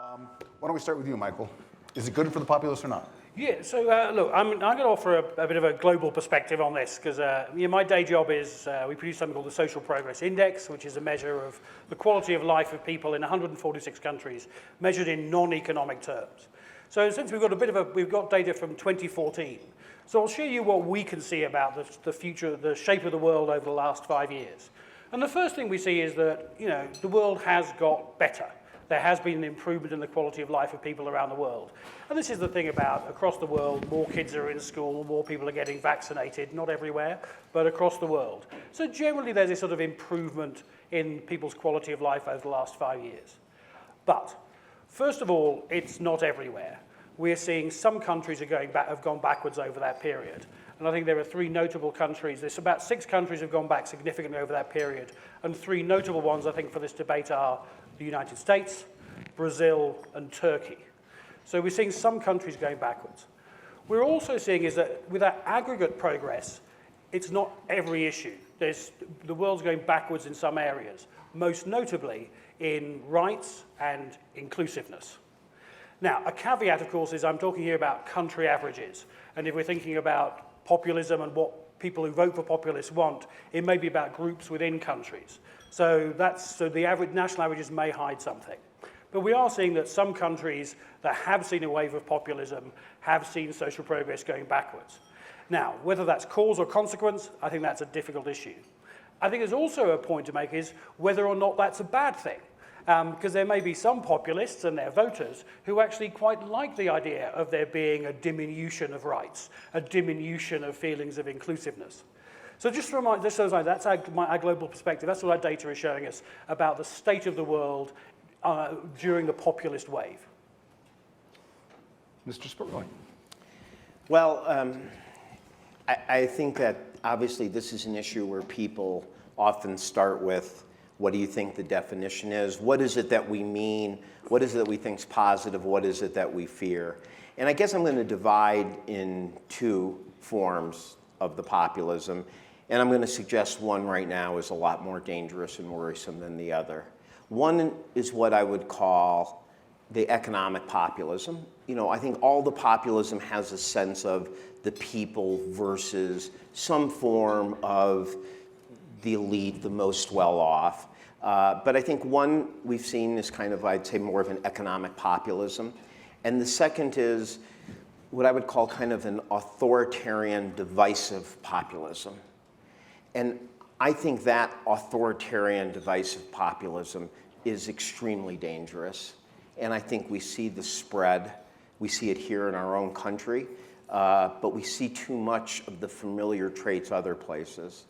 Why don't we start with you, Michael? Is it good for the populace or not? Yeah, so look, I'm going to offer a bit of a global perspective on this because my day job is we produce something called the Social Progress Index, which is a measure of the quality of life of people in 146 countries, measured in non-economic terms. So since we've got data from 2014, so I'll show you what we can see about the future, the shape of the world over the last 5 years. And the first thing we see is that the world has got better. There has been an improvement in the quality of life of people around the world. And this is the thing about across the world, more kids are in school, more people are getting vaccinated, not everywhere, but across the world. So generally there's a sort of improvement in people's quality of life over the last 5 years. But first of all, it's not everywhere. We're seeing some countries have gone backwards over that period. And I think there are 3 notable countries. There's about 6 countries have gone back significantly over that period. And 3 notable ones, I think, for this debate are the United States, Brazil, and Turkey. So we're seeing some countries going backwards. We're also seeing is that with that aggregate progress, it's not every issue. The world's going backwards in some areas, most notably in rights and inclusiveness. Now, a caveat, of course, is I'm talking here about country averages. And if we're thinking about populism and what people who vote for populists want, it may be about groups within countries. So the average national averages may hide something. But we are seeing that some countries that have seen a wave of populism have seen social progress going backwards. Now, whether that's cause or consequence, I think that's a difficult issue. I think there's also a point to make is whether or not that's a bad thing. Because there may be some populists and their voters who actually quite like the idea of there being a diminution of rights, a diminution of feelings of inclusiveness. So just to remind, that's our global perspective. That's what our data is showing us about the state of the world during the populist wave. Mr. Sperling. Well, I think that obviously this is an issue where people often start with, what do you think the definition is? What is it that we mean? What is it that we think is positive? What is it that we fear? And I guess I'm going to divide in 2 forms of the populism. And I'm going to suggest one right now is a lot more dangerous and worrisome than the other. One is what I would call the economic populism. I think all the populism has a sense of the people versus some form of the elite, the most well-off. But I think one we've seen is kind of, I'd say, more of an economic populism. And the second is what I would call kind of an authoritarian, divisive populism. And I think that authoritarian, divisive populism is extremely dangerous. And I think we see the spread. We see it here in our own country. But we see too much of the familiar traits other places.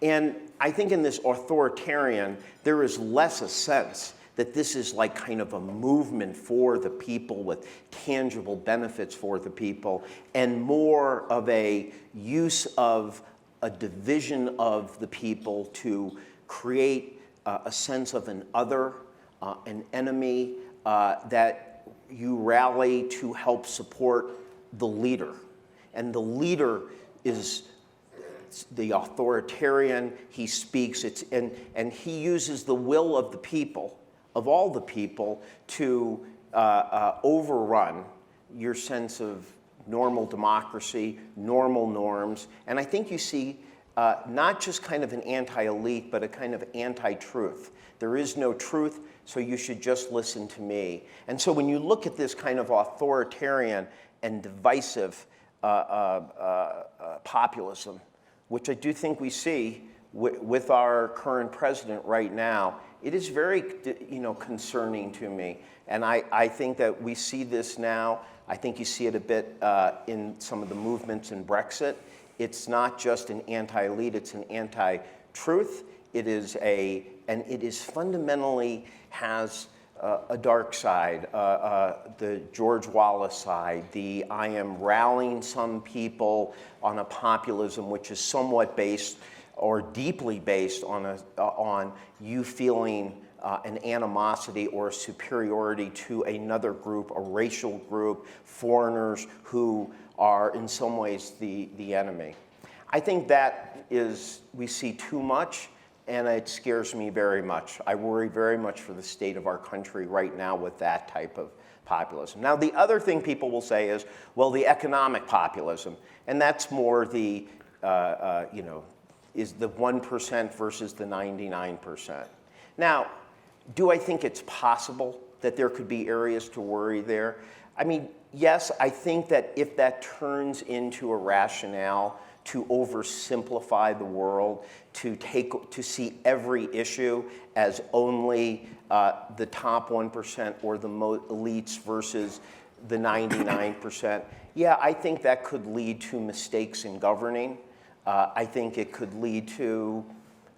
And I think in this authoritarian, there is less a sense that this is like kind of a movement for the people with tangible benefits for the people, and more of a use of a division of the people to create a sense of an other, an enemy, that you rally to help support the leader. And the leader is the authoritarian. He speaks, and he uses the will of the people, of all the people, to overrun your sense of normal democracy, normal norms. And I think you see not just kind of an anti-elite, but a kind of anti-truth. There is no truth, so you should just listen to me. And so when you look at this kind of authoritarian and divisive populism, which I do think we see with our current president right now, it is very concerning to me. And I think that we see this now. I think you see it a bit in some of the movements in Brexit. It's not just an anti-elite, it's an anti-truth. It is fundamentally has a dark side, the George Wallace side, the I am rallying some people on a populism which is somewhat based or deeply based on you feeling an animosity or a superiority to another group, a racial group, foreigners who are in some ways the enemy. I think that is, we see too much, and it scares me very much. I worry very much for the state of our country right now with that type of populism. Now, the other thing people will say is, well, the economic populism, and that's more the, is the 1% versus the 99%. Now, do I think it's possible that there could be areas to worry there? I mean, yes, I think that if that turns into a rationale to oversimplify the world, to see every issue as only the top 1% or the elites versus the 99%, yeah, I think that could lead to mistakes in governing. I think it could lead to,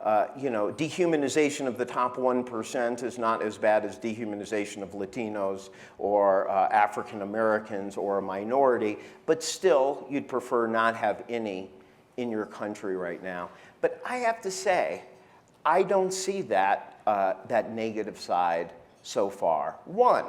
dehumanization of the top 1% is not as bad as dehumanization of Latinos or African Americans or a minority, but still, you'd prefer not have any in your country right now. But I have to say, I don't see that, that negative side so far. One,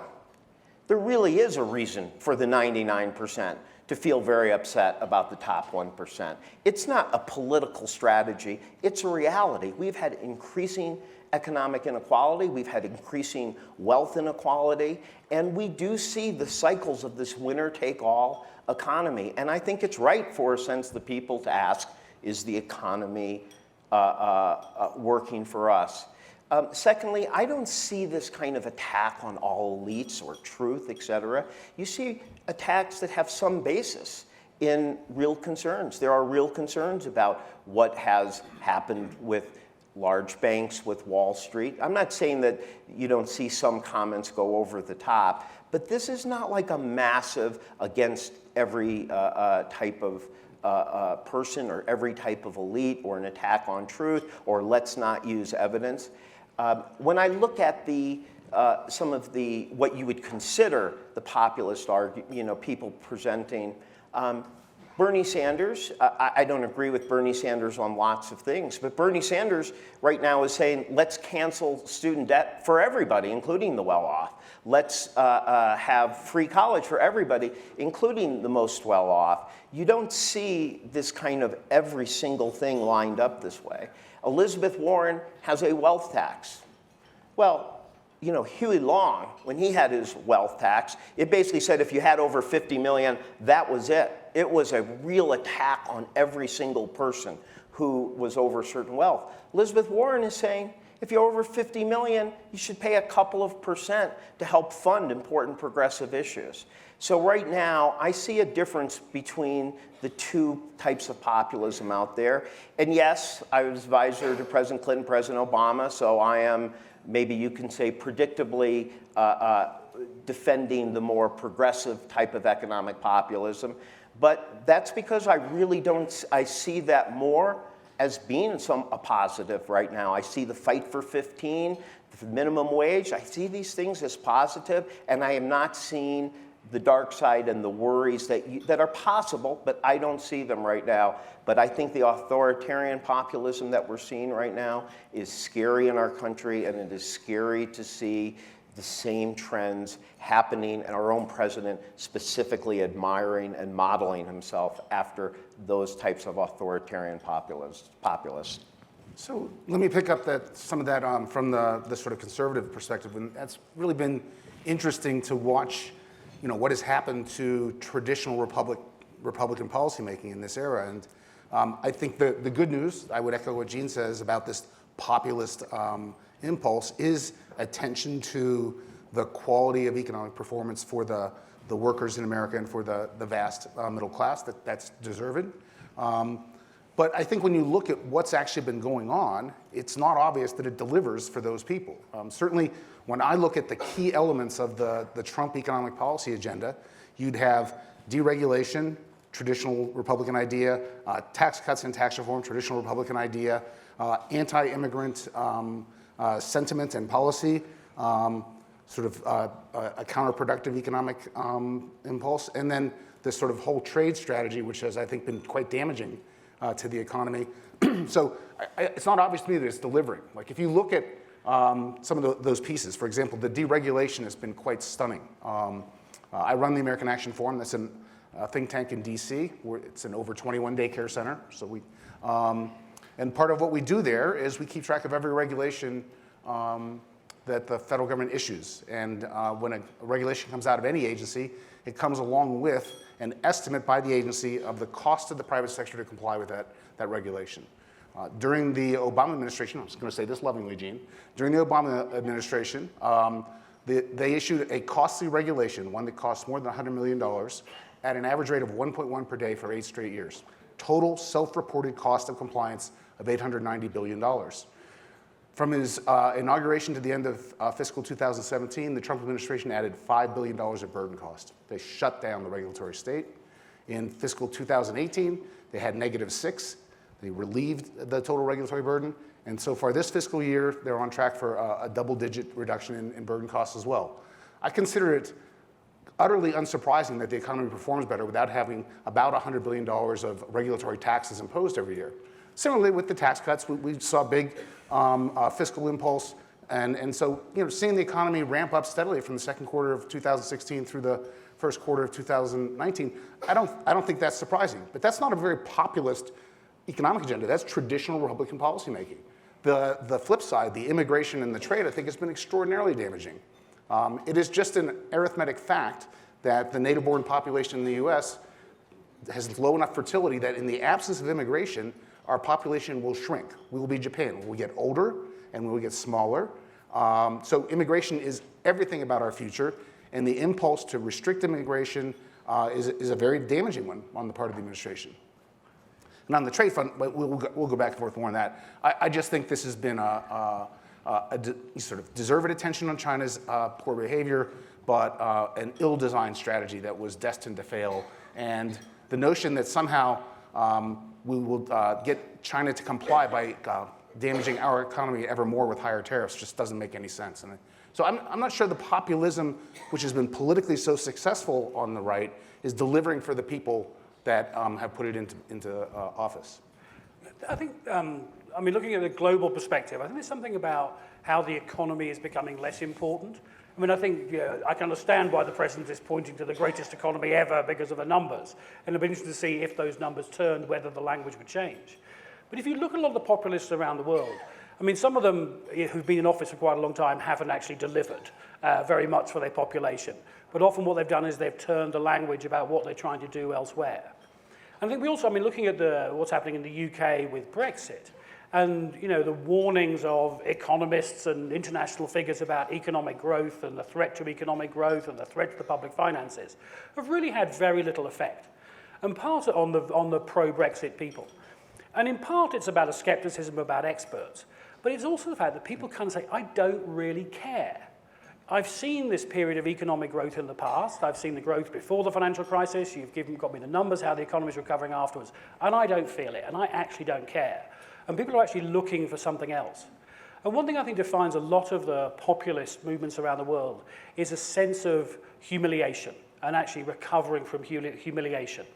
there really is a reason for the 99% to feel very upset about the top 1%. It's not a political strategy, it's a reality. We've had increasing economic inequality, we've had increasing wealth inequality, and we do see the cycles of this winner-take-all economy. And I think it's right for a sense the people to ask, is the economy working for us? Secondly, I don't see this kind of attack on all elites or truth, et cetera. You see attacks that have some basis in real concerns. There are real concerns about what has happened with large banks, with Wall Street. I'm not saying that you don't see some comments go over the top, but this is not like a massive against every type of person or every type of elite or an attack on truth or let's not use evidence. When I look at the some of the what you would consider the populist people presenting, Bernie Sanders, I don't agree with Bernie Sanders on lots of things, but Bernie Sanders right now is saying, let's cancel student debt for everybody, including the well-off. Let's have free college for everybody, including the most well-off. You don't see this kind of every single thing lined up this way. Elizabeth Warren has a wealth tax. Well, Huey Long, when he had his wealth tax, it basically said if you had over 50 million, that was it. It was a real attack on every single person who was over certain wealth. Elizabeth Warren is saying, if you're over 50 million, you should pay a couple of % to help fund important progressive issues. So right now, I see a difference between the two types of populism out there. And yes, I was advisor to President Clinton, President Obama, so I am, maybe you can say, predictably defending the more progressive type of economic populism. But that's because I really I see that more as being a positive right now. I see the fight for 15, the minimum wage. I see these things as positive, and I am not seeing the dark side and the worries that are possible, but I don't see them right now. But I think the authoritarian populism that we're seeing right now is scary in our country, and it is scary to see the same trends happening, and our own president specifically admiring and modeling himself after those types of authoritarian populists. So let me pick up some of that from the sort of conservative perspective, and that's really been interesting to watch. What has happened to traditional Republican policymaking in this era. And I think the good news, I would echo what Gene says about this populist impulse, is attention to the quality of economic performance for the workers in America and for the vast middle class that's deserved. But I think when you look at what's actually been going on, it's not obvious that it delivers for those people. Certainly, when I look at the key elements of the Trump economic policy agenda, you'd have deregulation, traditional Republican idea, tax cuts and tax reform, traditional Republican idea, anti-immigrant sentiment and policy, sort of a counterproductive economic impulse, and then this sort of whole trade strategy, which has, I think, been quite damaging to the economy. So it's not obvious to me that it's delivering. Like if you look at some of those pieces, for example, the deregulation has been quite stunning. I run the American Action Forum. That's a think tank in DC. It's an over 21 daycare center. So And part of what we do there is we keep track of every regulation that the federal government issues. And when a regulation comes out of any agency, it comes along with an estimate by the agency of the cost of the private sector to comply with that regulation. During the Obama administration, I'm just going to say this lovingly, Gene, during the Obama administration, they issued a costly regulation, one that cost more than $100 million, at an average rate of 1.1 per day for 8 straight years. Total self-reported cost of compliance of $890 billion. From his inauguration to the end of fiscal 2017, the Trump administration added $5 billion of burden cost. They shut down the regulatory state. In fiscal 2018, they had -6. They relieved the total regulatory burden. And so far this fiscal year, they're on track for a double-digit reduction in burden costs as well. I consider it utterly unsurprising that the economy performs better without having about $100 billion of regulatory taxes imposed every year. Similarly, with the tax cuts, we saw a big fiscal impulse. And so, seeing the economy ramp up steadily from the second quarter of 2016 through the first quarter of 2019, I don't think that's surprising. But that's not a very populist economic agenda. That's traditional Republican policymaking. The flip side, the immigration and the trade, I think has been extraordinarily damaging. It is just an arithmetic fact that the native-born population in the US has low enough fertility that in the absence of immigration, our population will shrink. We will be Japan. We will get older and we will get smaller. So immigration is everything about our future, and the impulse to restrict immigration is a very damaging one on the part of the administration. And on the trade front, we'll go back and forth more on that. I just think this has been sort of deserved attention on China's poor behavior, but an ill-designed strategy that was destined to fail. And the notion that somehow we will get China to comply by damaging our economy ever more with higher tariffs just doesn't make any sense. And so I'm not sure the populism, which has been politically so successful on the right, is delivering for the people that have put it into office. I think, looking at the global perspective, I think there's something about how the economy is becoming less important. I think I can understand why the president is pointing to the greatest economy ever because of the numbers. And it'll be interesting to see if those numbers turned, whether the language would change. But if you look at a lot of the populists around the world, some of them who've been in office for quite a long time haven't actually delivered very much for their population. But often what they've done is they've turned the language about what they're trying to do elsewhere. And I think we also, looking at what's happening in the UK with Brexit, and the warnings of economists and international figures about economic growth and the threat to economic growth and the threat to the public finances have really had very little effect. And part on the pro-Brexit people. And in part it's about a skepticism about experts, but it's also the fact that people kind of say, I don't really care. I've seen this period of economic growth in the past. I've seen the growth before the financial crisis. You've got me the numbers, how the economy is recovering afterwards. And I don't feel it, and I actually don't care. And people are actually looking for something else. And one thing I think defines a lot of the populist movements around the world is a sense of humiliation and actually recovering from humiliation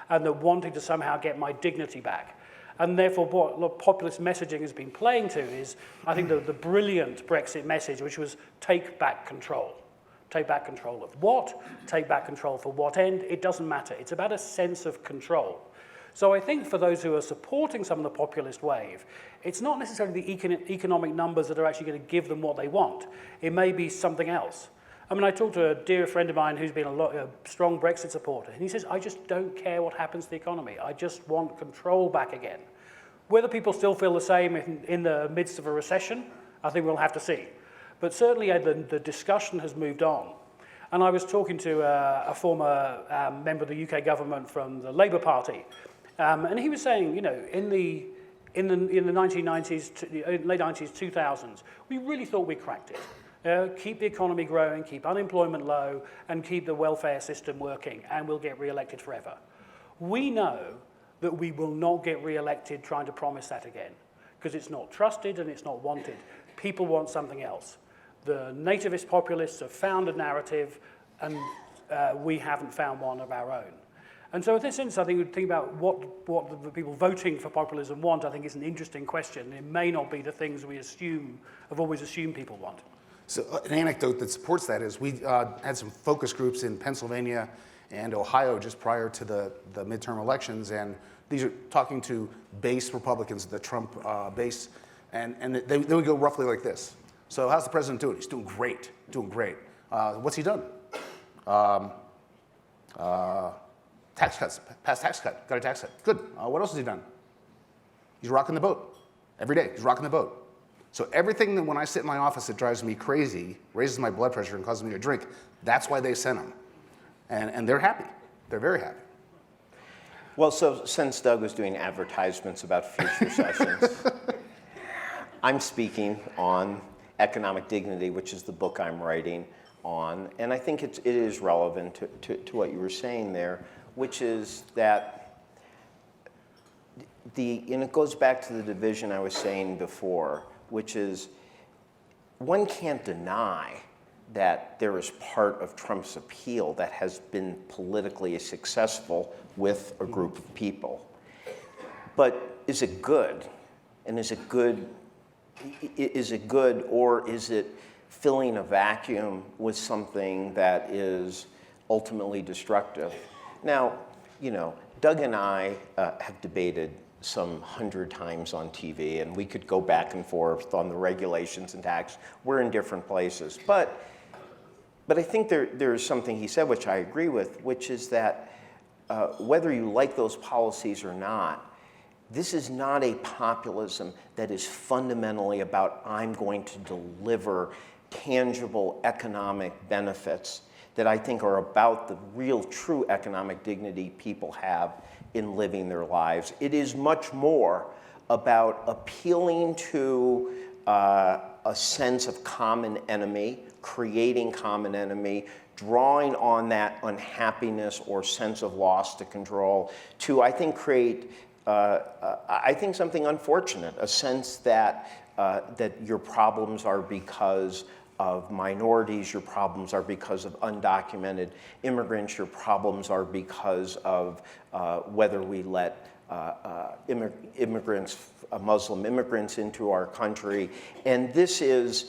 and the wanting to somehow get my dignity back. And therefore, what populist messaging has been playing to is, I think, the brilliant Brexit message, which was take back control. Take back control of what? Take back control for what end? It doesn't matter. It's about a sense of control. So I think for those who are supporting some of the populist wave, it's not necessarily the economic numbers that are actually going to give them what they want. It may be something else. I talked to a dear friend of mine who's been a strong Brexit supporter, and he says, I just don't care what happens to the economy. I just want control back again. Whether people still feel the same in the midst of a recession, I think we'll have to see. But certainly the discussion has moved on. And I was talking to a former member of the UK government from the Labour Party, and he was saying, in the 1990s, late 90s, 2000s, we really thought we cracked it. Keep the economy growing, keep unemployment low, and keep the welfare system working, and we'll get re-elected forever. We know that we will not get re-elected trying to promise that again, because it's not trusted and it's not wanted. People want something else. The nativist populists have found a narrative, and we haven't found one of our own. And so in this sense, I think we think about what the people voting for populism want, I think is an interesting question. It may not be the things we have always assumed people want. So an anecdote that supports that is we had some focus groups in Pennsylvania and Ohio just prior to the midterm elections, and These are talking to base Republicans, the Trump base, and they would go roughly like this. So how's the president doing? He's doing great, doing great. What's he done? Tax cuts, passed tax cut, got a tax cut. Good. What else has he done? He's rocking the boat. Every day, he's rocking the boat. So everything that when I sit in my office that drives me crazy, raises my blood pressure and causes me to drink, that's why they sent him. And they're happy. They're very happy. Well, so since Doug was doing advertisements about future sessions, I'm speaking on economic dignity, which is the book I'm writing on. And I think it is relevant to what you were saying there, which is that and it goes back to the division I was saying before, which is one can't deny that there is part of Trump's appeal that has been politically successful with a group of people. But is it good? And is it good, or is it filling a vacuum with something that is ultimately destructive? Now, Doug and I have debated some 100 times on TV, and we could go back and forth on the regulations and tax. We're in different places. But I think there is something he said, which I agree with, which is that whether you like those policies or not, this is not a populism that is fundamentally about I'm going to deliver tangible economic benefits that I think are about the real true economic dignity people have in living their lives. It is much more about appealing to a sense of common enemy, creating common enemy, drawing on that unhappiness or sense of loss to control, to, I think, create, I think, something unfortunate, a sense that, that your problems are because of minorities, your problems are because of undocumented immigrants, your problems are because of whether we let immigrants, Muslim immigrants into our country. And this is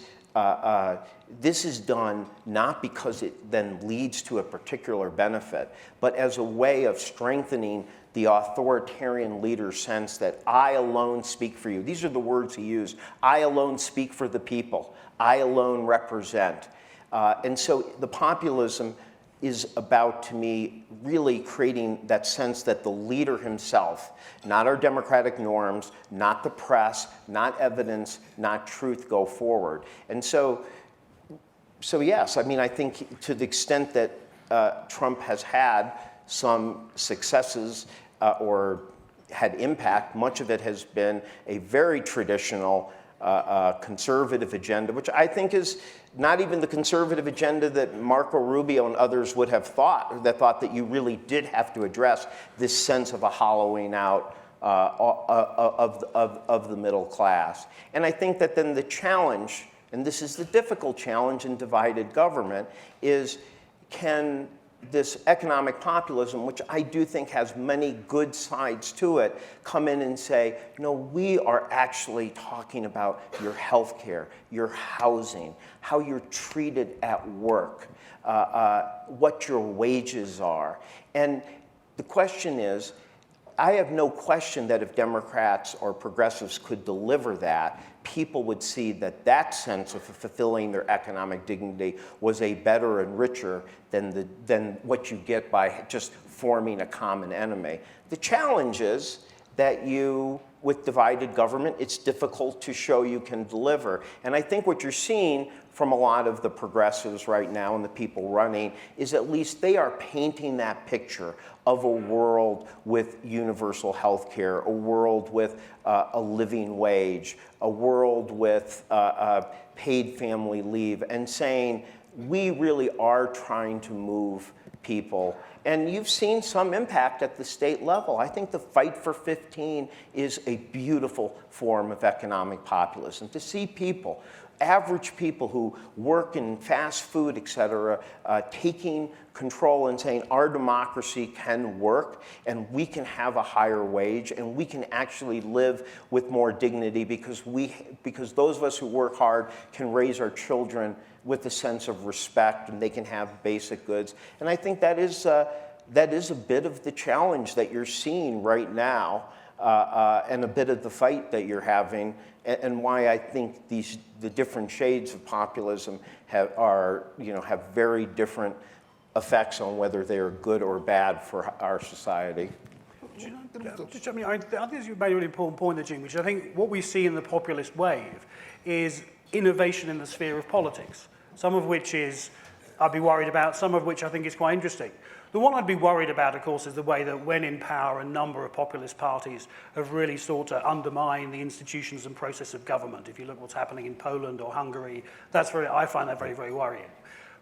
done not because it then leads to a particular benefit, but as a way of strengthening the authoritarian leader's sense that I alone speak for you. These are the words he used. I alone speak for the people. I alone represent. And so the populism is about, to me, really creating that sense that the leader himself, not our democratic norms, not the press, not evidence, not truth, go forward. And so yes, I mean, I think to the extent that Trump has had some successes or had impact, much of it has been a very traditional conservative agenda, which I think is not even the conservative agenda that Marco Rubio and others would have thought, that thought that you really did have to address this sense of a hollowing out of the middle class. And I think that then the challenge, and this is the difficult challenge in divided government, is can this economic populism, which I do think has many good sides to it, come in and say, no, we are actually talking about your health care, your housing, how you're treated at work, what your wages are. And the question is, I have no question that if Democrats or progressives could deliver that, people would see that that sense of fulfilling their economic dignity was a better and richer than what you get by just forming a common enemy. The challenge is that with divided government, it's difficult to show you can deliver. And I think what you're seeing from a lot of the progressives right now and the people running is at least they are painting that picture of a world with universal health care, a world with a living wage, a world with paid family leave, and saying, we really are trying to move people. And you've seen some impact at the state level. I think the Fight for 15 is a beautiful form of economic populism. To see people, average people who work in fast food, et cetera, taking control and saying our democracy can work and we can have a higher wage and we can actually live with more dignity because those of us who work hard can raise our children with a sense of respect and they can have basic goods. And I think that is that is a bit of the challenge that you're seeing right now, and a bit of the fight that you're having, and why I think the different shades of populism have very different effects on whether they're good or bad for our society. I think you've made a really important point there, Gene, which I think what we see in the populist wave is innovation in the sphere of politics, some of which I'd be worried about, some of which I think is quite interesting. The one I'd be worried about, of course, is the way that when in power, a number of populist parties have really sought to undermine the institutions and process of government. If you look what's happening in Poland or Hungary, I find that very, very worrying.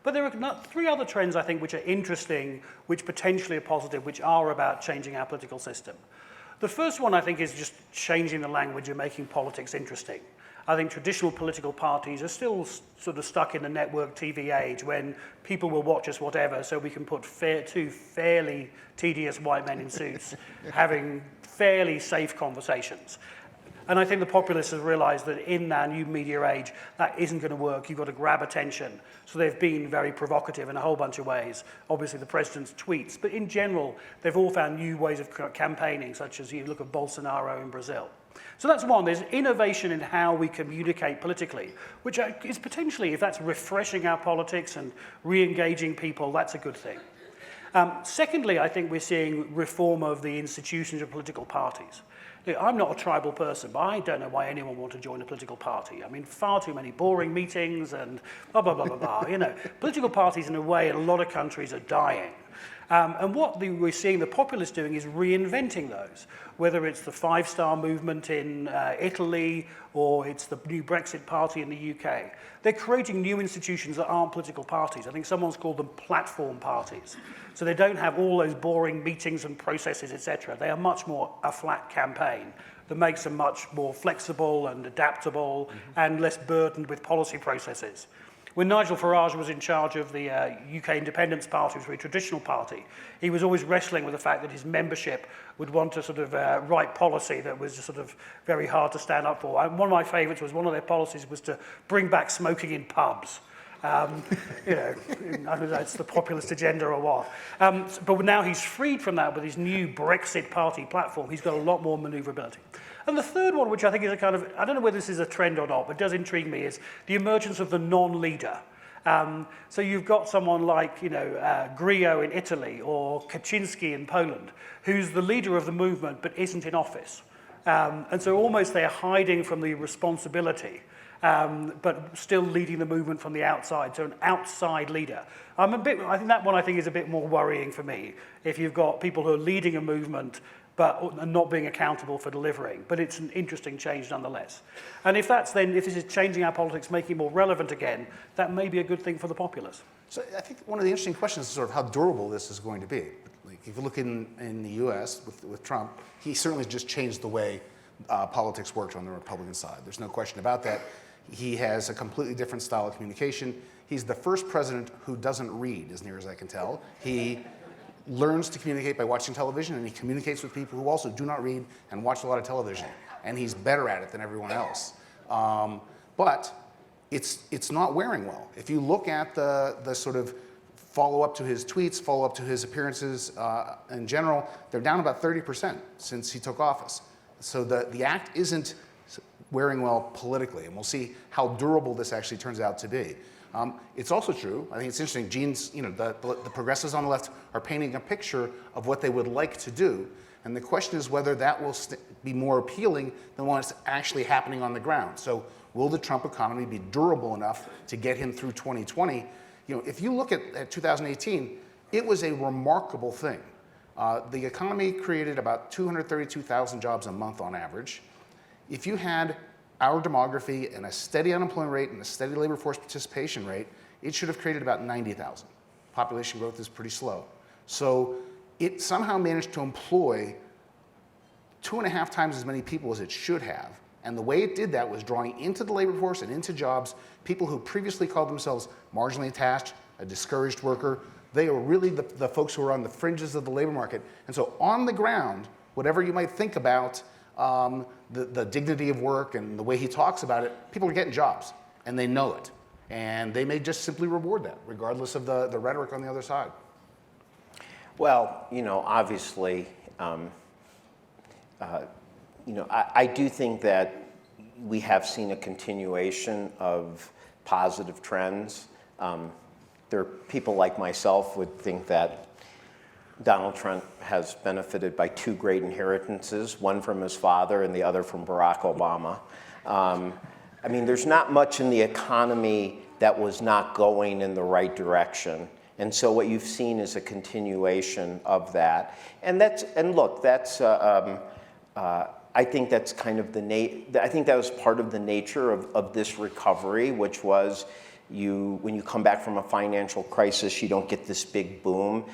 But there are 3 other trends, I think, which are interesting, which potentially are positive, which are about changing our political system. The first one, I think, is just changing the language and making politics interesting. I think traditional political parties are still sort of stuck in the network TV age when people will watch us whatever, so we can put 2 fairly tedious white men in suits having fairly safe conversations. And I think the populists have realized that in our new media age, that isn't going to work. You've got to grab attention. So they've been very provocative in a whole bunch of ways. Obviously, the president's tweets. But in general, they've all found new ways of campaigning, such as you look at Bolsonaro in Brazil. So that's one. There's innovation in how we communicate politically, which is potentially, if that's refreshing our politics and re-engaging people, that's a good thing. Secondly, I think we're seeing reform of the institutions of political parties. Look, I'm not a tribal person, but I don't know why anyone would want to join a political party. I mean, far too many boring meetings and blah, blah, blah, blah, blah. Political parties, in a way, in a lot of countries are dying. And what we're seeing the populists doing is reinventing those, whether it's the five-star movement in Italy or it's the new Brexit party in the UK. They're creating new institutions that aren't political parties. I think someone's called them platform parties. So they don't have all those boring meetings and processes, etc. They are much more a flat campaign that makes them much more flexible and adaptable and less burdened with policy processes. When Nigel Farage was in charge of the UK Independence Party, which was a traditional party, he was always wrestling with the fact that his membership would want to sort of write policy that was sort of very hard to stand up for. And one of my favourites was one of their policies was to bring back smoking in pubs. I don't know, it's the populist agenda or what. But now he's freed from that with his new Brexit party platform. He's got a lot more manoeuvrability. And the third one, which I think is a kind of, I don't know whether this is a trend or not, but does intrigue me, is the emergence of the non-leader. So you've got someone like, Grillo in Italy or Kaczynski in Poland, who's the leader of the movement but isn't in office. And so almost they're hiding from the responsibility, but still leading the movement from the outside, so an outside leader. I think that one is a bit more worrying for me, if you've got people who are leading a movement but not being accountable for delivering. But it's an interesting change nonetheless. And if this is changing our politics, making it more relevant again, that may be a good thing for the populace. So I think one of the interesting questions is sort of how durable this is going to be. Like if you look in the US with Trump, he certainly just changed the way politics works on the Republican side. There's no question about that. He has a completely different style of communication. He's the first president who doesn't read, as near as I can tell. He learns to communicate by watching television, and he communicates with people who also do not read and watch a lot of television. And he's better at it than everyone else. But it's not wearing well. If you look at the sort of follow-up to his tweets, follow-up to his appearances in general, they're down about 30% since he took office. So the act isn't wearing well politically, and we'll see how durable this actually turns out to be. It's also true, I think it's interesting, Gene's, the progressives on the left are painting a picture of what they would like to do, and the question is whether that will be more appealing than what's actually happening on the ground. So will the Trump economy be durable enough to get him through 2020? If you look at 2018, it was a remarkable thing. The economy created about 232,000 jobs a month on average. If you had our demography and a steady unemployment rate and a steady labor force participation rate, it should have created about 90,000. Population growth is pretty slow. So it somehow managed to employ 2.5 times as many people as it should have. And the way it did that was drawing into the labor force and into jobs people who previously called themselves marginally attached, a discouraged worker. They are really the folks who are on the fringes of the labor market. And so on the ground, whatever you might think about the dignity of work and the way he talks about it, people are getting jobs, and they know it. And they may just simply reward that, regardless of the rhetoric on the other side. Well, obviously, I do think that we have seen a continuation of positive trends. There are people like myself would think that Donald Trump has benefited by two great inheritances, one from his father and the other from Barack Obama. There's not much in the economy that was not going in the right direction. And so what you've seen is a continuation of that. I think that's kind of I think that was part of the nature of this recovery, which was when you come back from a financial crisis, you don't get this big boom.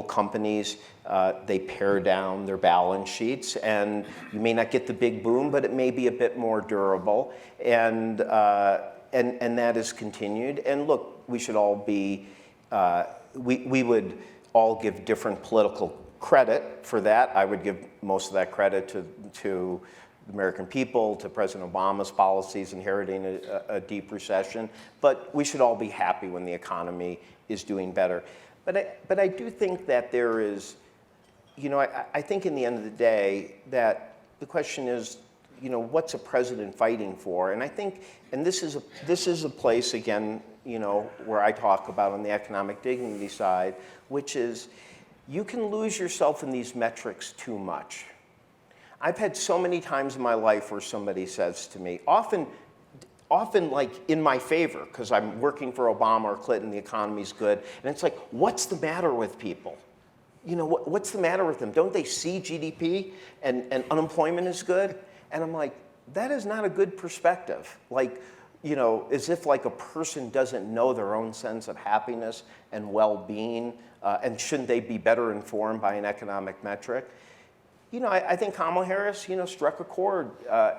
Companies, they pare down their balance sheets, and you may not get the big boom, but it may be a bit more durable, and that has continued. And look, we should all be, we would all give different political credit for that. I would give most of that credit to the American people, to President Obama's policies inheriting a deep recession. But we should all be happy when the economy is doing better. But I do think that there is, I think in the end of the day that the question is, what's a president fighting for? And I think, and this is a place again, where I talk about on the economic dignity side, which is you can lose yourself in these metrics too much. I've had so many times in my life where somebody says to me, often like in my favor, because I'm working for Obama or Clinton, the economy's good, and it's like, what's the matter with people? What's the matter with them? Don't they see GDP and unemployment is good? And I'm like, that is not a good perspective. As if like a person doesn't know their own sense of happiness and well-being, and shouldn't they be better informed by an economic metric? I think Kamala Harris, struck a chord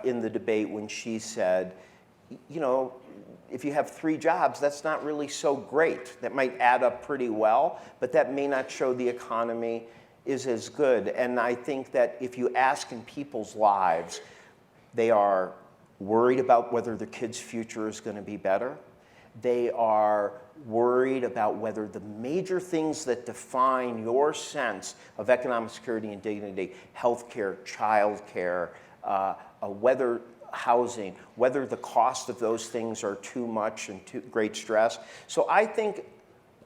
in the debate when she said, if you have 3 jobs, that's not really so great. That might add up pretty well, but that may not show the economy is as good. And I think that if you ask in people's lives, they are worried about whether their kid's future is going to be better. They are worried about whether the major things that define your sense of economic security and dignity, healthcare, childcare, whether housing, whether the cost of those things are too much and too great stress. So I think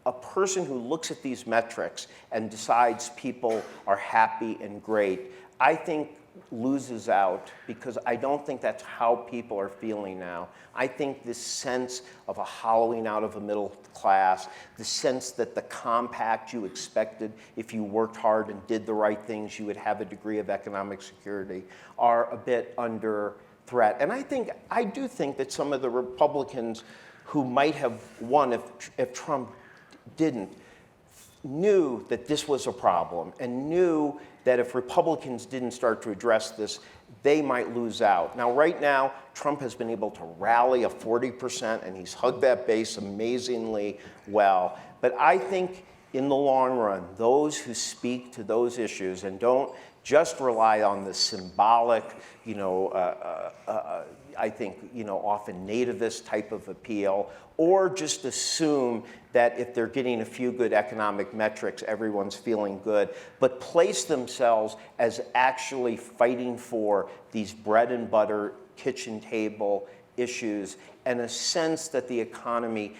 a person who looks at these metrics and decides people are happy and great, I think loses out, because I don't think that's how people are feeling now. I think this sense of a hollowing out of a middle class, the sense that the compact you expected if you worked hard and did the right things, you would have a degree of economic security, are a bit under threat. And I do think that some of the Republicans who might have won if Trump didn't, knew that this was a problem and knew that if Republicans didn't start to address this, they might lose out. Now, right now, Trump has been able to rally a 40%, and he's hugged that base amazingly well. But I think in the long run, those who speak to those issues and don't just rely on the symbolic, I think, often nativist type of appeal, or just assume that if they're getting a few good economic metrics, everyone's feeling good, but place themselves as actually fighting for these bread and butter, kitchen table issues, and a sense that the economy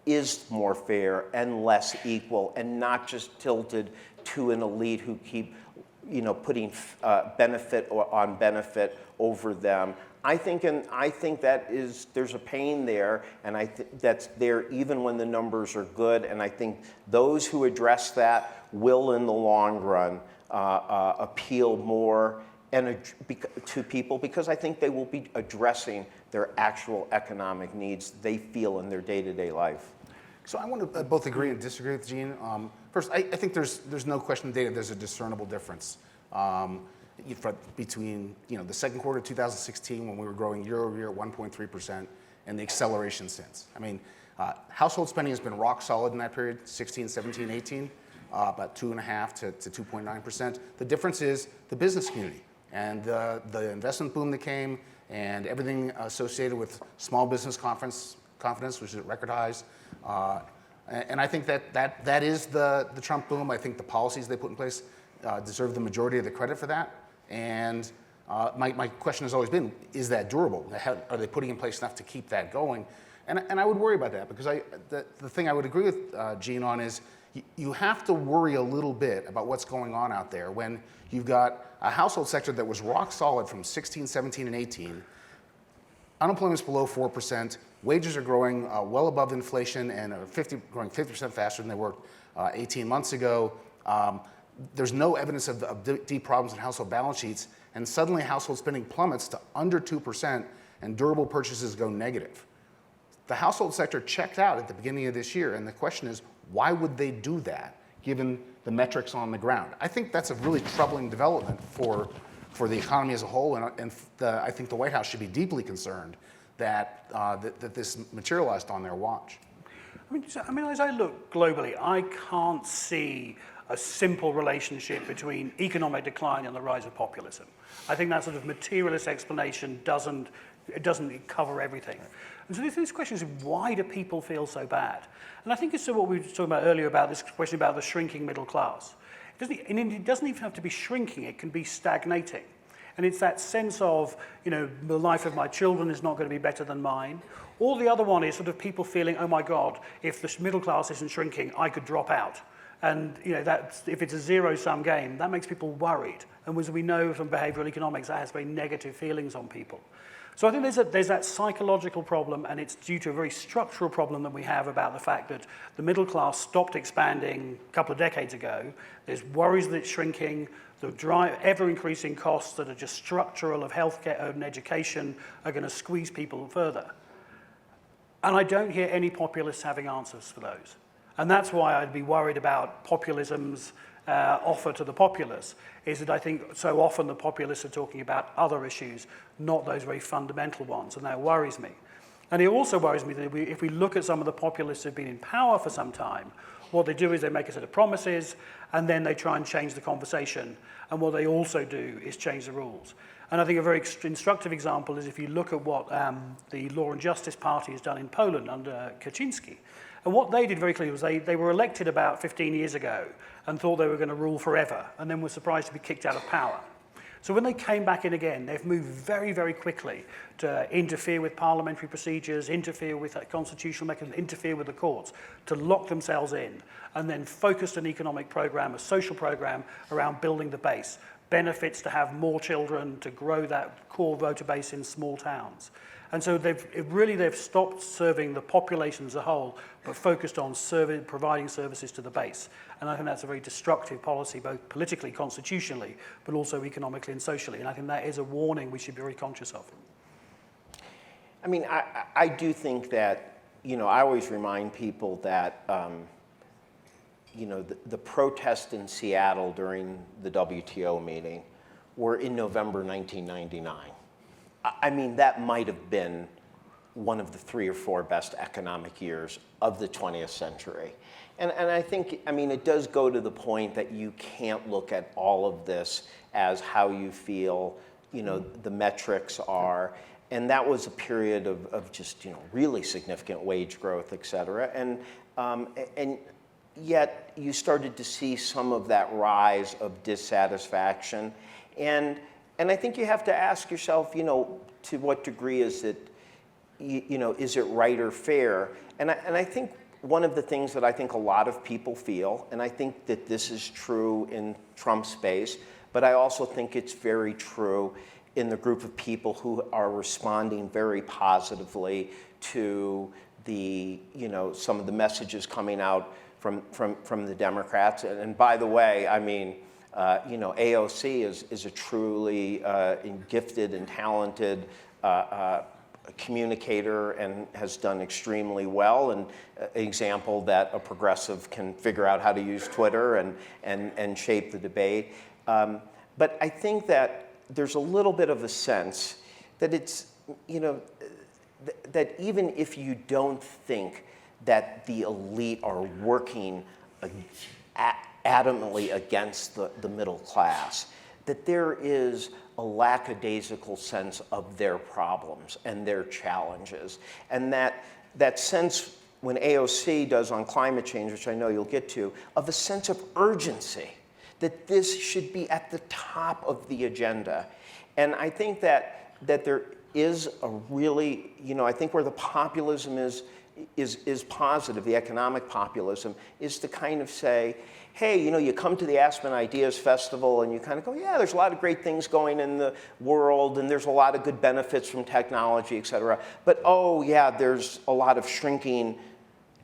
is more fair and less equal, and not just tilted to an elite who keep putting benefit on benefit over them. I think that there's a pain there, and that's there even when the numbers are good. And I think those who address that will, in the long run, appeal more to people, because I think they will be addressing their actual economic needs they feel in their day-to-day life. So I want to both agree and disagree with Gene. First, I think there's no question in data there's a discernible difference between the second quarter of 2016, when we were growing year over year at 1.3%, and the acceleration since. Household spending has been rock solid in that period, 16, 17, 18, about 2.5% to 2.9%. The difference is the business community and the investment boom that came, and everything associated with small business confidence, which is at record highs. And I think that is the Trump boom. I think the policies they put in place deserve the majority of the credit for that. And my question has always been, is that durable? Are they putting in place enough to keep that going? And I would worry about that, because the thing I would agree with Gene on is you have to worry a little bit about what's going on out there when you've got a household sector that was rock solid from 16, 17, and 18. Unemployment's below 4%. Wages are growing well above inflation and are growing 50% faster than they were 18 months ago. There's no evidence of deep problems in household balance sheets, and suddenly household spending plummets to under 2% and durable purchases go negative. The household sector checked out at the beginning of this year, and the question is, why would they do that, given the metrics on the ground? I think that's a really troubling development for the economy as a whole, and I think the White House should be deeply concerned that this materialized on their watch. I mean, as I look globally, I can't see a simple relationship between economic decline and the rise of populism. I think that sort of materialist explanation doesn't cover everything. And so this question is, why do people feel so bad? And I think it's what we were talking about earlier about this question about the shrinking middle class. It doesn't even have to be shrinking, it can be stagnating. And it's that sense of, the life of my children is not going to be better than mine. Or the other one is sort of people feeling, oh my God, if the middle class isn't shrinking, I could drop out. And if it's a zero-sum game, that makes people worried. And as we know from behavioral economics, that has very negative feelings on people. So I think there's that psychological problem, and it's due to a very structural problem that we have about the fact that the middle class stopped expanding a couple of decades ago. There's worries that it's shrinking. The ever-increasing costs that are just structural of healthcare and education are going to squeeze people further. And I don't hear any populists having answers for those. And that's why I'd be worried about populism's offer to the populace, is that I think so often the populists are talking about other issues, not those very fundamental ones, and that worries me. And it also worries me that if we look at some of the populists who've been in power for some time, what they do is they make a set of promises, and then they try and change the conversation. And what they also do is change the rules. And I think a very instructive example is if you look at what the Law and Justice Party has done in Poland under Kaczynski. And what they did very clearly was they were elected about 15 years ago and thought they were going to rule forever, and then were surprised to be kicked out of power. So when they came back in again, they've moved very, very quickly to interfere with parliamentary procedures, interfere with constitutional mechanisms, interfere with the courts, to lock themselves in, and then focused an economic program, a social program around building the base, benefits to have more children, to grow that core voter base in small towns. And so they've stopped serving the population as a whole, but focused on providing services to the base. And I think that's a very destructive policy, both politically, constitutionally, but also economically and socially. And I think that is a warning we should be very conscious of. I mean, I do think that, I always remind people that, the protests in Seattle during the WTO meeting were in November 1999. I mean, that might have been one of the 3 or 4 best economic years of the 20th century. And I think, it does go to the point that you can't look at all of this as how you feel, the metrics are. And that was a period of just, really significant wage growth, et cetera. And yet you started to see some of that rise of dissatisfaction. And I think you have to ask yourself, to what degree is it, is it right or fair? And I think one of the things that I think a lot of people feel, and I think that this is true in Trump's space, but I also think it's very true in the group of people who are responding very positively to the, some of the messages coming out from the Democrats. And by the way, AOC is a truly gifted and talented communicator and has done extremely well, and an example that a progressive can figure out how to use Twitter and shape the debate. But I think that there's a little bit of a sense that it's, that even if you don't think that the elite are working adamantly against the middle class, that there is a lackadaisical sense of their problems and their challenges. And that sense when AOC does on climate change, which I know you'll get to, of a sense of urgency, that this should be at the top of the agenda. And I think that there is a really, I think where the populism is positive, the economic populism, is to kind of say, hey, you come to the Aspen Ideas Festival and you kind of go, yeah, there's a lot of great things going in the world and there's a lot of good benefits from technology, et cetera. But oh yeah, there's a lot of shrinking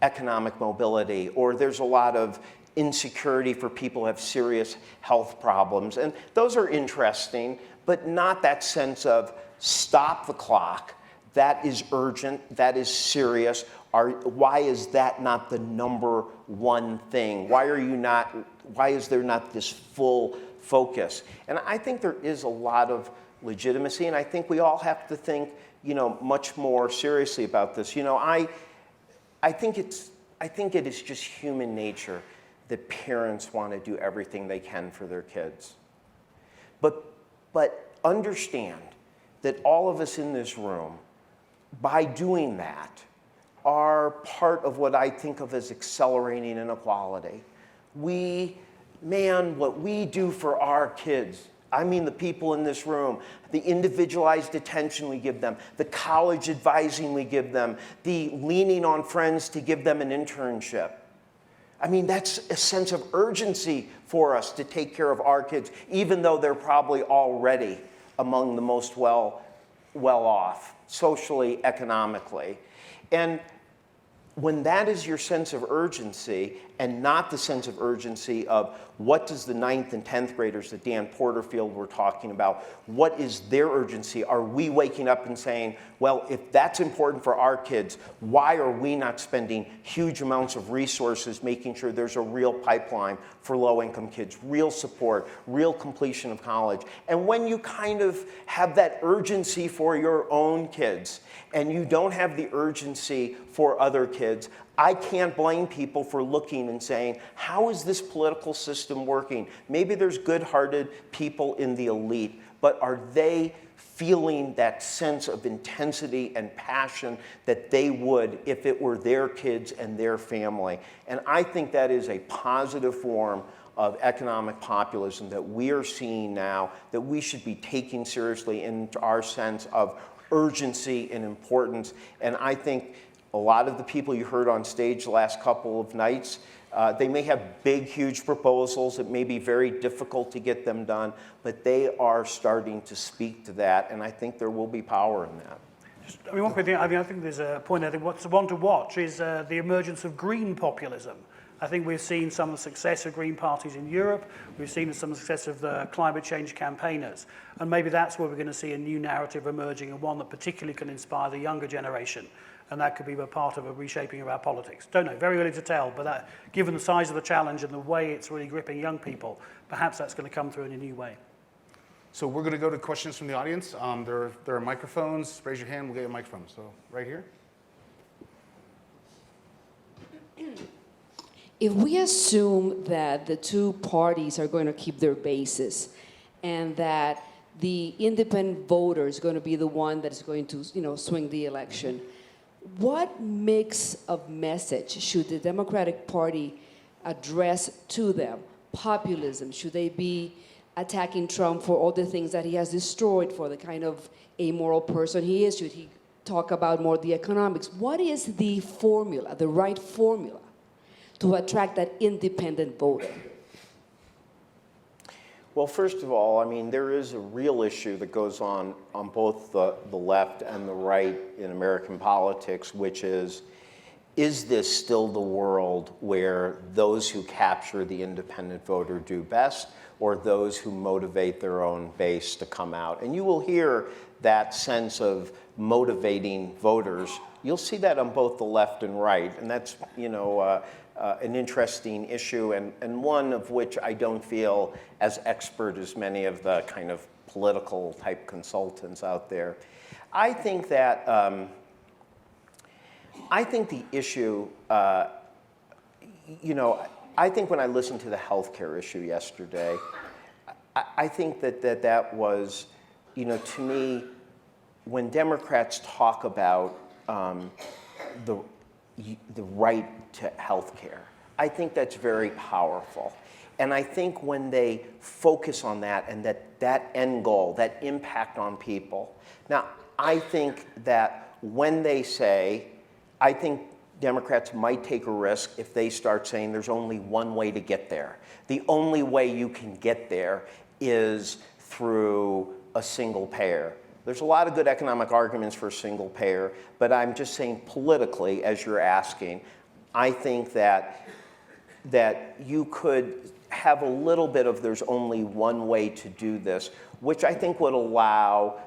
economic mobility, or there's a lot of insecurity for people who have serious health problems. And those are interesting, but not that sense of stop the clock. That is urgent, that is serious. Why is that not the number one thing? Why is there not this full focus? And I think there is a lot of legitimacy, and I think we all have to think, much more seriously about this. I think it is just human nature that parents want to do everything they can for their kids. But understand that all of us in this room, by doing that, are part of what I think of as accelerating inequality. What we do for our kids, I mean the people in this room, the individualized attention we give them, the college advising we give them, the leaning on friends to give them an internship. I mean, that's a sense of urgency for us to take care of our kids, even though they're probably already among the most well off, socially, economically. And when that is your sense of urgency, and not the sense of urgency of what does the 9th and 10th graders that Dan Porterfield were talking about, what is their urgency? Are we waking up and saying, well, if that's important for our kids, why are we not spending huge amounts of resources making sure there's a real pipeline for low-income kids, real support, real completion of college? And when you kind of have that urgency for your own kids, and you don't have the urgency for other kids, I can't blame people for looking and saying, how is this political system working? Maybe there's good-hearted people in the elite, but are they feeling that sense of intensity and passion that they would if it were their kids and their family? And I think that is a positive form of economic populism that we are seeing now, that we should be taking seriously into our sense of urgency and importance. And I think a lot of the people you heard on stage the last couple of nights, they may have big, huge proposals. It may be very difficult to get them done, but they are starting to speak to that, and I think there will be power in that. One quick thing, I think there's a point, I think what's one to watch is the emergence of green populism. I think we've seen some of the success of green parties in Europe. We've seen some success of the climate change campaigners. And maybe that's where we're going to see a new narrative emerging, and one that particularly can inspire the younger generation. And that could be a part of a reshaping of our politics. Don't know, very early to tell, but that, given the size of the challenge and the way it's really gripping young people, perhaps that's going to come through in a new way. So we're going to go to questions from the audience. There are microphones. Raise your hand, we'll get you a microphone. So right here. If we assume that the two parties are going to keep their bases, and that the independent voter is going to be the one that is going to, swing the election, what mix of message should the Democratic Party address to them? Populism, should they be attacking Trump for all the things that he has destroyed, for the kind of amoral person he is? Should he talk about more the economics? What is the formula, the right formula, to attract that independent voter? Well, first of all, I mean, there is a real issue that goes on both the left and the right in American politics, which is this still the world where those who capture the independent voter do best, or those who motivate their own base to come out? And you will hear that sense of motivating voters. You'll see that on both the left and right, and that's, an interesting issue, and one of which I don't feel as expert as many of the kind of political type consultants out there. I think that, I think the issue, I think when I listened to the healthcare issue yesterday, I think that was, to me, when Democrats talk about the right to health care. I think that's very powerful. And I think when they focus on that and that end goal, that impact on people. Now, I think that when they say, I think Democrats might take a risk if they start saying there's only one way to get there. The only way you can get there is through a single payer. There's a lot of good economic arguments for a single payer, but I'm just saying politically, as you're asking, I think that you could have a little bit of there's only one way to do this, which I think would allow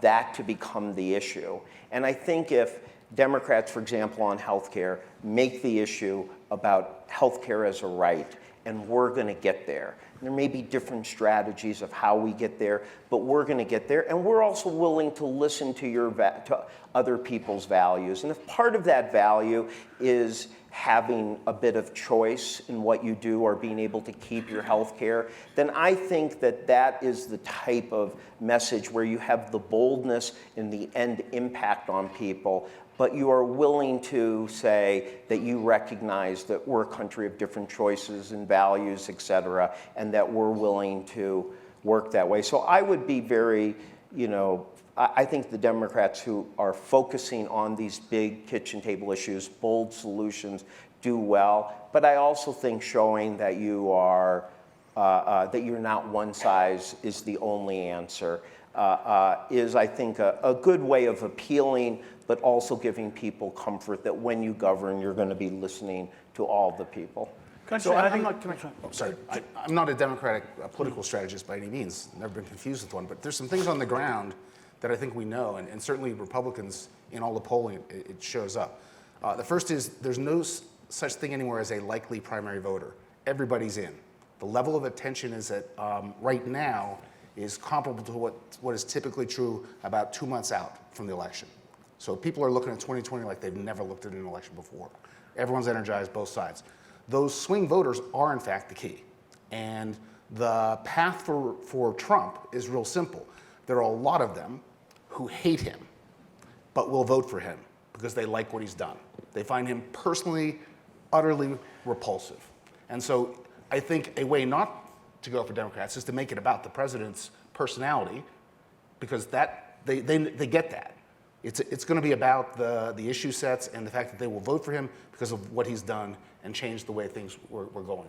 that to become the issue. And I think if Democrats, for example, on health care, make the issue about health care as a right, and we're going to get there. There may be different strategies of how we get there, but we're going to get there, and we're also willing to listen to to other people's values. And if part of that value is having a bit of choice in what you do or being able to keep your health care, then I think that that is the type of message where you have the boldness and the end impact on people, but you are willing to say that you recognize that we're a country of different choices and values, et cetera, and that we're willing to work that way. So I would be very, I think the Democrats who are focusing on these big kitchen table issues, bold solutions, do well. But I also think showing that you are, that you're not one size is the only answer is, I think, a good way of appealing, but also giving people comfort that when you govern, you're going to be listening to all the people. I'm not a Democratic political strategist by any means. Never been confused with one. But there's some things on the ground that I think we know, and certainly Republicans in all the polling, it shows up. The first is there's no such thing anymore as a likely primary voter. Everybody's in. The level of attention is at right now is comparable to what is typically true about 2 months out from the election. So people are looking at 2020 like they've never looked at an election before. Everyone's energized, both sides. Those swing voters are in fact the key. And the path for Trump is real simple. There are a lot of them who hate him, but will vote for him because they like what he's done. They find him personally, utterly repulsive. And so I think a way not to go for Democrats is to make it about the president's personality, because they get that. It's going to be about the issue sets and the fact that they will vote for him because of what he's done and change the way things were going.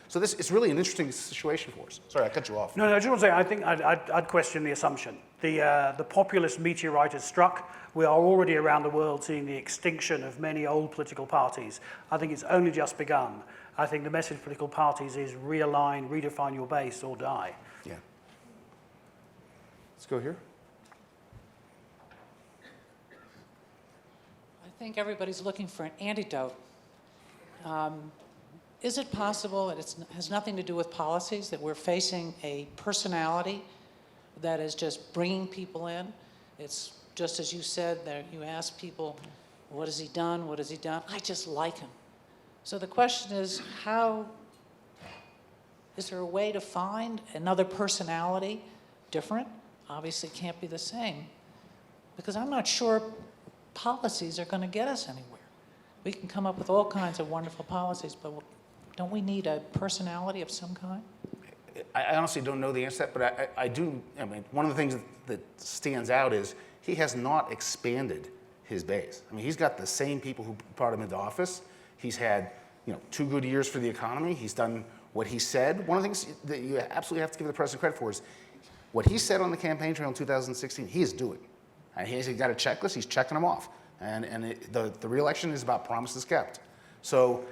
So it's really an interesting situation for us. Sorry, I cut you off. No, I just want to say, I think I'd question the assumption. The populist meteorite has struck. We are already around the world seeing the extinction of many old political parties. I think it's only just begun. I think the message of political parties is realign, redefine your base, or die. Yeah. Let's go here. I think everybody's looking for an antidote. Is it possible that it has nothing to do with policies, that we're facing a personality that is just bringing people in? It's just as you said, that you ask people, what has he done? What has he done? I just like him. So the question is, is there a way to find another personality different? Obviously it can't be the same, because I'm not sure policies are going to get us anywhere. We can come up with all kinds of wonderful policies, but don't we need a personality of some kind? I honestly don't know the answer to that, but I do. I mean, one of the things that stands out is he has not expanded his base. I mean, he's got the same people who brought him into office. He's had 2 good years for the economy. He's done what he said. One of the things that you absolutely have to give the president credit for is what he said on the campaign trail in 2016, he is doing. And he's got a checklist, he's checking them off. And the re-election is about promises kept. So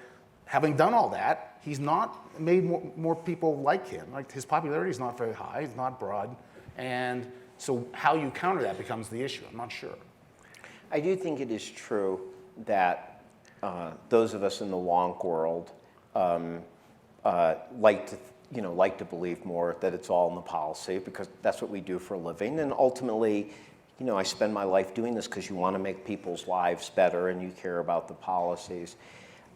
having done all that, he's not made more people like him. Like, his popularity is not very high, it's not broad. And so how you counter that becomes the issue. I'm not sure. I do think it is true that those of us in the wonk world like to believe more that it's all in the policy, because that's what we do for a living. And ultimately, I spend my life doing this because you want to make people's lives better and you care about the policies.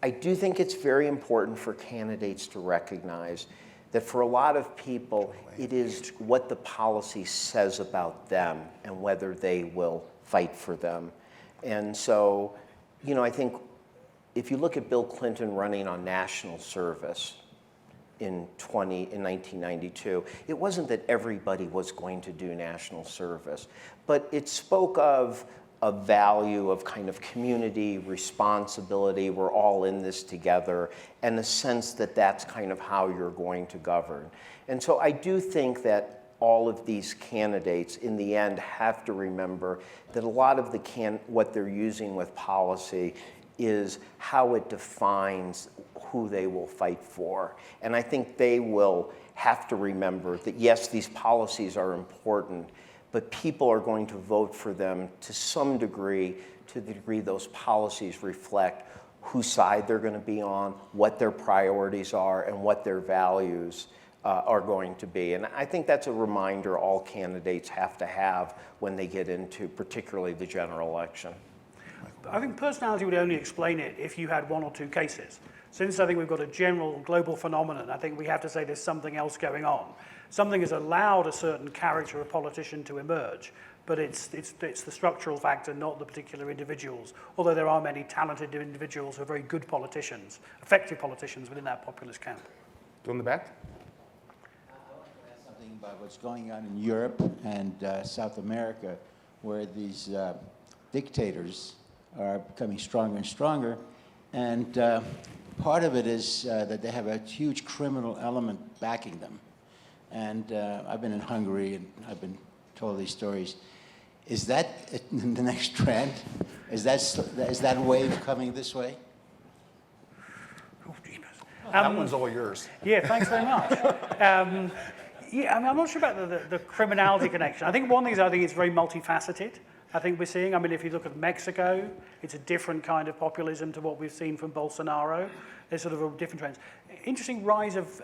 I do think it's very important for candidates to recognize that for a lot of people, it is what the policy says about them and whether they will fight for them. And so, I think if you look at Bill Clinton running on national service in 1992, it wasn't that everybody was going to do national service, but it spoke of a value of kind of community responsibility, we're all in this together, and the sense that that's kind of how you're going to govern. And so I do think that all of these candidates in the end have to remember that a lot of what they're using with policy is how it defines who they will fight for. And I think they will have to remember that yes, these policies are important, but people are going to vote for them to some degree, to the degree those policies reflect whose side they're going to be on, what their priorities are, and what their values are going to be. And I think that's a reminder all candidates have to have when they get into particularly the general election. I think personality would only explain it if you had one or two cases. Since I think we've got a general global phenomenon, I think we have to say there's something else going on. Something has allowed a certain character of politician to emerge, but it's the structural factor, not the particular individuals, although there are many talented individuals who are very good politicians, effective politicians within that populist camp. Go in the back. I want to ask something about what's going on in Europe and South America, where these dictators are becoming stronger and stronger. And part of it is that they have a huge criminal element backing them. And I've been in Hungary, and I've been told these stories. Is that the next trend? Is that wave coming this way? Oh, jeepers. That one's all yours. Yeah, thanks very much. Yeah, I mean, I'm not sure about the criminality connection. I think one thing is I think it's very multifaceted. I think we're seeing, I mean, if you look at Mexico, it's a different kind of populism to what we've seen from Bolsonaro. There's sort of a different trends. Interesting rise of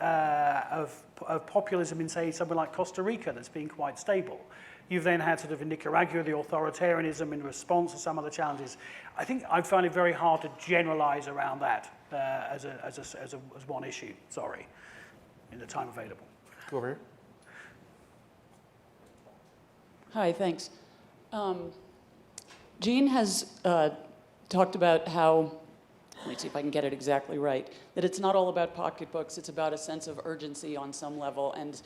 populism in, say, somewhere like Costa Rica that's been quite stable. You've then had sort of in Nicaragua, the authoritarianism in response to some of the challenges. I think I find it very hard to generalize around that as one issue, sorry, in the time available. Go over here. Hi, thanks. Jean has talked about how, let me see if I can get it exactly right, that it's not all about pocketbooks, it's about a sense of urgency on some level. And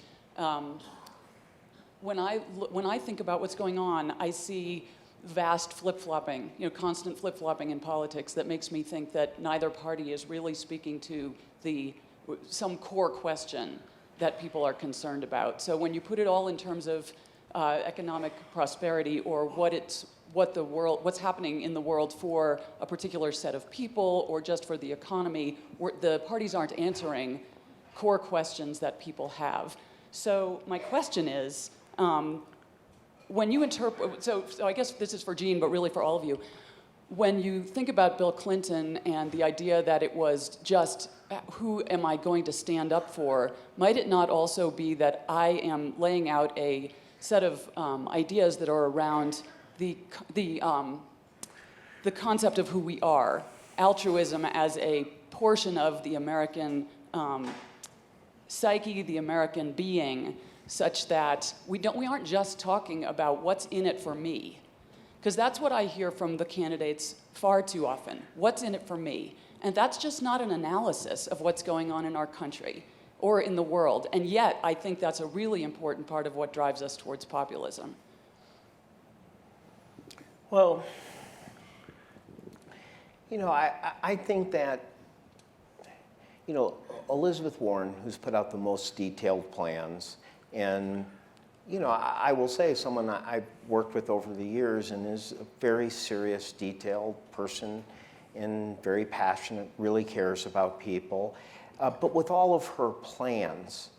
when I think about what's going on, I see vast flip-flopping, constant flip-flopping in politics that makes me think that neither party is really speaking to some core question that people are concerned about. So when you put it all in terms of economic prosperity or what's happening in the world for a particular set of people or just for the economy, the parties aren't answering core questions that people have. So my question is, when you interpret, so I guess this is for Jean, but really for all of you, when you think about Bill Clinton and the idea that it was just who am I going to stand up for, might it not also be that I am laying out a set of ideas that are around the concept of who we are, altruism as a portion of the American psyche, the American being, such that we aren't just talking about what's in it for me, because that's what I hear from the candidates far too often. What's in it for me? And that's just not an analysis of what's going on in our country or in the world. And yet, I think that's a really important part of what drives us towards populism. Well, I think that, Elizabeth Warren, who's put out the most detailed plans, and, I will say someone I've worked with over the years and is a very serious, detailed person and very passionate, really cares about people. But with all of her plans,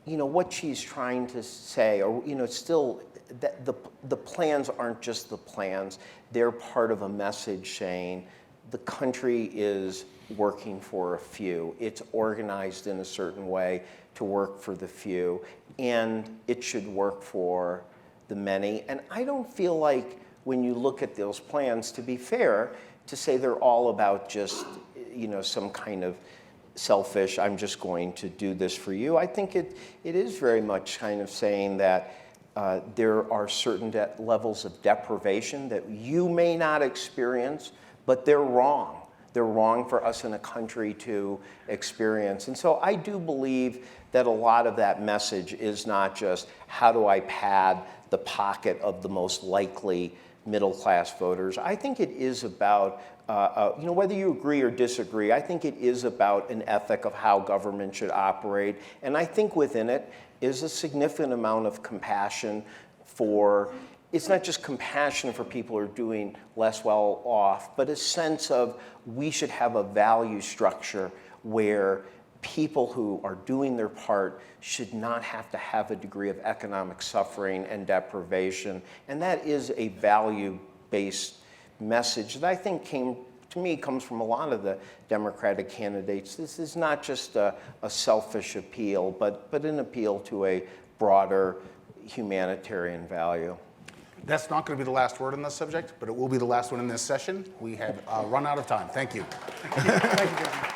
what she's trying to say, or, still, the plans aren't just the plans. They're part of a message saying the country is working for a few. It's organized in a certain way to work for the few, and it should work for the many. And I don't feel like when you look at those plans, to be fair, to say they're all about just, some kind of selfish, I'm just going to do this for you. I think it is very much kind of saying that there are certain levels of deprivation that you may not experience, but they're wrong. they're wrong for us in a country to experience. And so I do believe that a lot of that message is not just how do I pad the pocket of the most likely middle-class voters. I think it is about, whether you agree or disagree, I think it is about an ethic of how government should operate. And I think within it is a significant amount of compassion for, it's not just compassion for people who are doing less well off, but a sense of we should have a value structure where people who are doing their part should not have to have a degree of economic suffering and deprivation. And that is a value-based message that I think comes from a lot of the Democratic candidates. This is not just a selfish appeal, but an appeal to a broader humanitarian value. That's not going to be the last word on this subject, but it will be the last one in this session. We have run out of time. Thank you. Thank you, Jason.